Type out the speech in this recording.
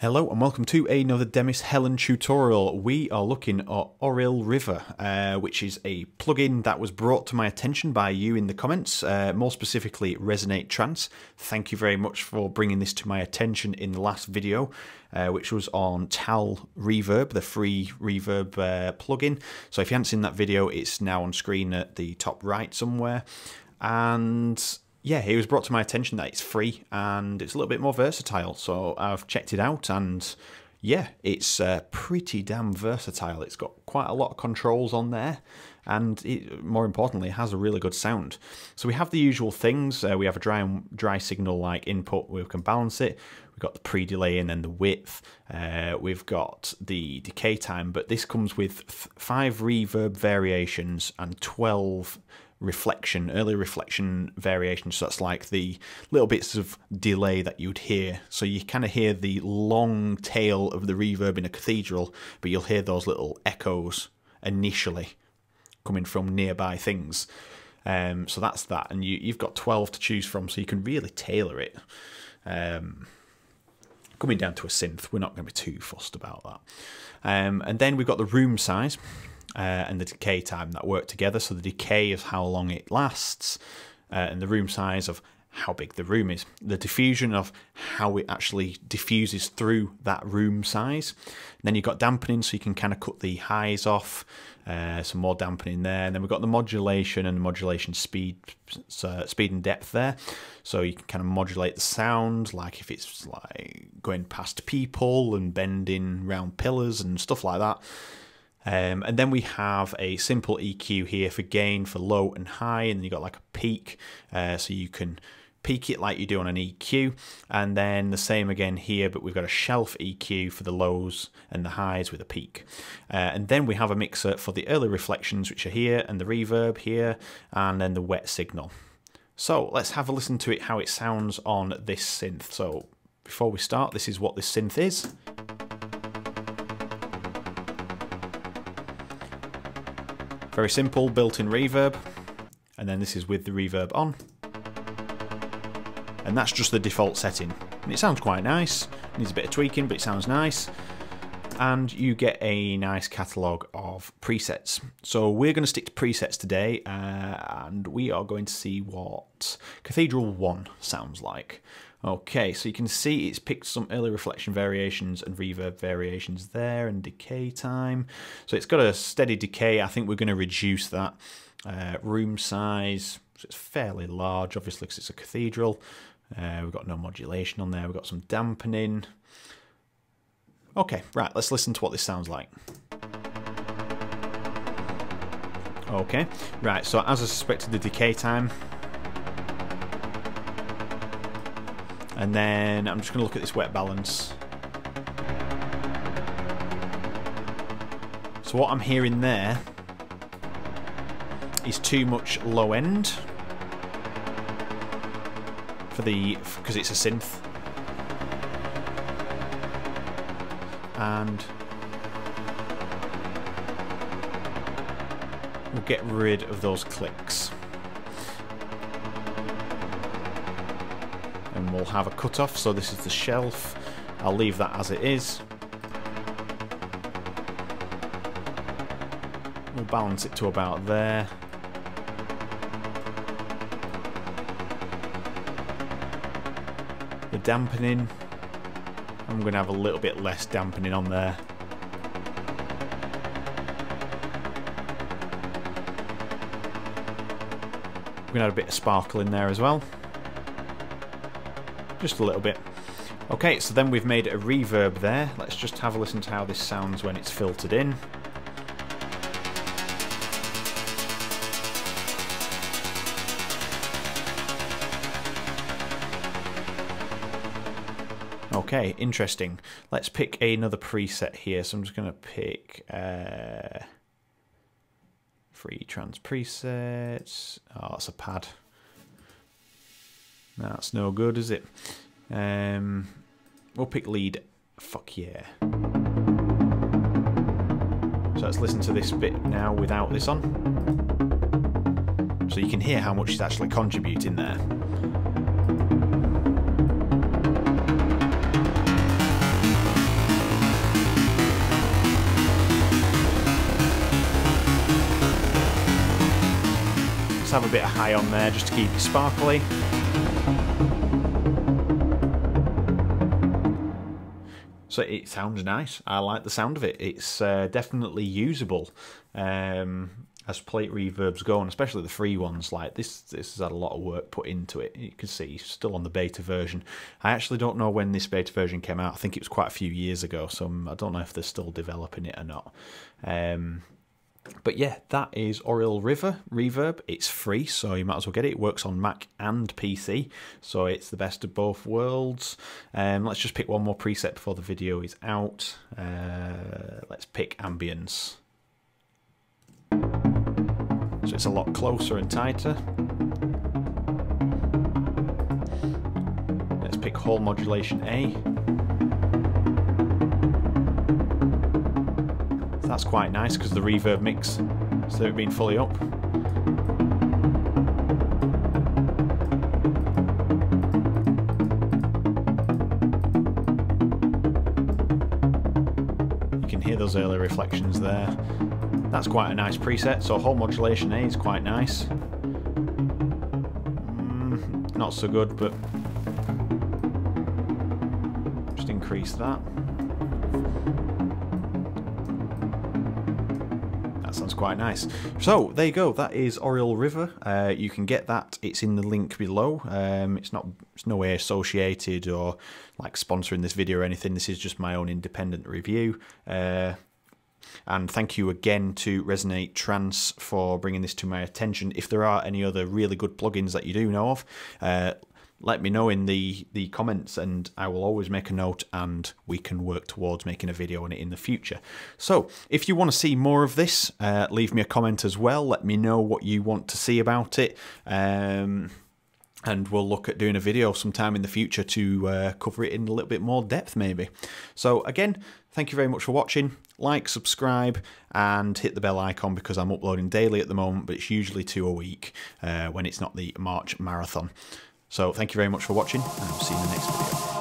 Hello and welcome to another Denis Tihanov tutorial. We are looking at Orilriver, which is a plugin that was brought to my attention by you in the comments, more specifically Resonate Trance. Thank you very much for bringing this to my attention in the last video, which was on Tal Reverb, the free reverb plugin. So if you haven't seen that video, it's now on screen at the top right somewhere. And yeah, it was brought to my attention that it's free and it's a little bit more versatile, so I've checked it out and yeah, it's pretty damn versatile. It's got quite a lot of controls on there and more importantly, it has a really good sound. So we have the usual things. We have a dry signal like input where we can balance it. We've got the pre-delay and then the width. We've got the decay time, but this comes with 5 reverb variations and 12 early reflection variations. So that's like the little bits of delay that you'd hear. So you kind of hear the long tail of the reverb in a cathedral, but you'll hear those little echoes initially coming from nearby things. So that's that, and you've got 12 to choose from, so you can really tailor it. Coming down to a synth, we're not going to be too fussed about that. And then we've got the room size and the decay time that work together. So the decay is how long it lasts, and the room size of how big the room is. The diffusion of how it actually diffuses through that room size. And then you've got dampening, so you can kind of cut the highs off, some more dampening there. And then we've got the modulation and the modulation speed and depth there. So you can kind of modulate the sound, like if it's like going past people and bending round pillars and stuff like that. And then we have a simple EQ here for gain, for low and high, and then you've got like a peak, so you can peak it like you do on an EQ, and then the same again here, but we've got a shelf EQ for the lows and the highs with a peak. And then we have a mixer for the early reflections, which are here, and the reverb here, and then the wet signal. So let's have a listen to it, how it sounds on this synth. So before we start, this is what this synth is. Very simple, built-in reverb, and then this is with the reverb on. And that's just the default setting. And it sounds quite nice, needs a bit of tweaking, but it sounds nice. And you get a nice catalogue of presets. So we're going to stick to presets today, and we are going to see what Cathedral 1 sounds like. Okay, so you can see it's picked some early reflection variations and reverb variations there, and decay time. So it's got a steady decay. I think we're going to reduce that. Room size, so it's fairly large, obviously, because it's a cathedral. We've got no modulation on there. We've got some dampening. Okay, right, let's listen to what this sounds like. Okay, right, so as I suspected, the decay time. And then I'm just going to look at this wet balance. So what I'm hearing there is too much low end because it's a synth. And we'll get rid of those clicks. And we'll have a cutoff, so this is the shelf. I'll leave that as it is. We'll balance it to about there. The dampening, I'm going to have a little bit less dampening on there. We're going to add a bit of sparkle in there as well. Just a little bit. Okay, so then we've made a reverb there. Let's just have a listen to how this sounds when it's filtered in. Okay, interesting. Let's pick another preset here. So I'm just going to pick free trance presets. Oh, that's a pad. That's no good, is it? We'll pick lead. Fuck yeah. So let's listen to this bit now without this on. So you can hear how much it's actually contributing there. have a bit of high on there just to keep it sparkly. So it sounds nice. I like the sound of it. It's definitely usable as plate reverbs go, and especially the free ones. Like this has had a lot of work put into it. You can see still on the beta version. I actually don't know when this beta version came out. I think it was quite a few years ago, so I don't know if they're still developing it or not. But yeah, that is Orilriver Reverb. It's free, so you might as well get it. It works on Mac and PC, so it's the best of both worlds. Let's just pick one more preset before the video is out. Let's pick ambience. So it's a lot closer and tighter. Let's pick whole modulation A. That's quite nice because the reverb mix, instead of it being fully up. You can hear those early reflections there. That's quite a nice preset, so whole modulation A is quite nice. Not so good, but just increase that. Sounds quite nice. So there you go, that is Orilriver. You can get that, it's in the link below. It's no way associated or like sponsoring this video or anything. This is just my own independent review. And thank you again to Resonate Trance for bringing this to my attention. If there are any other really good plugins that you do know of, let me know in the comments, and I will always make a note and we can work towards making a video on it in the future. So if you want to see more of this, leave me a comment as well. Let me know what you want to see about it. And we'll look at doing a video sometime in the future to cover it in a little bit more depth maybe. So again, thank you very much for watching. Like, subscribe, and hit the bell icon because I'm uploading daily at the moment, but it's usually 2 a week when it's not the March marathon. So thank you very much for watching, and I'll see you in the next video.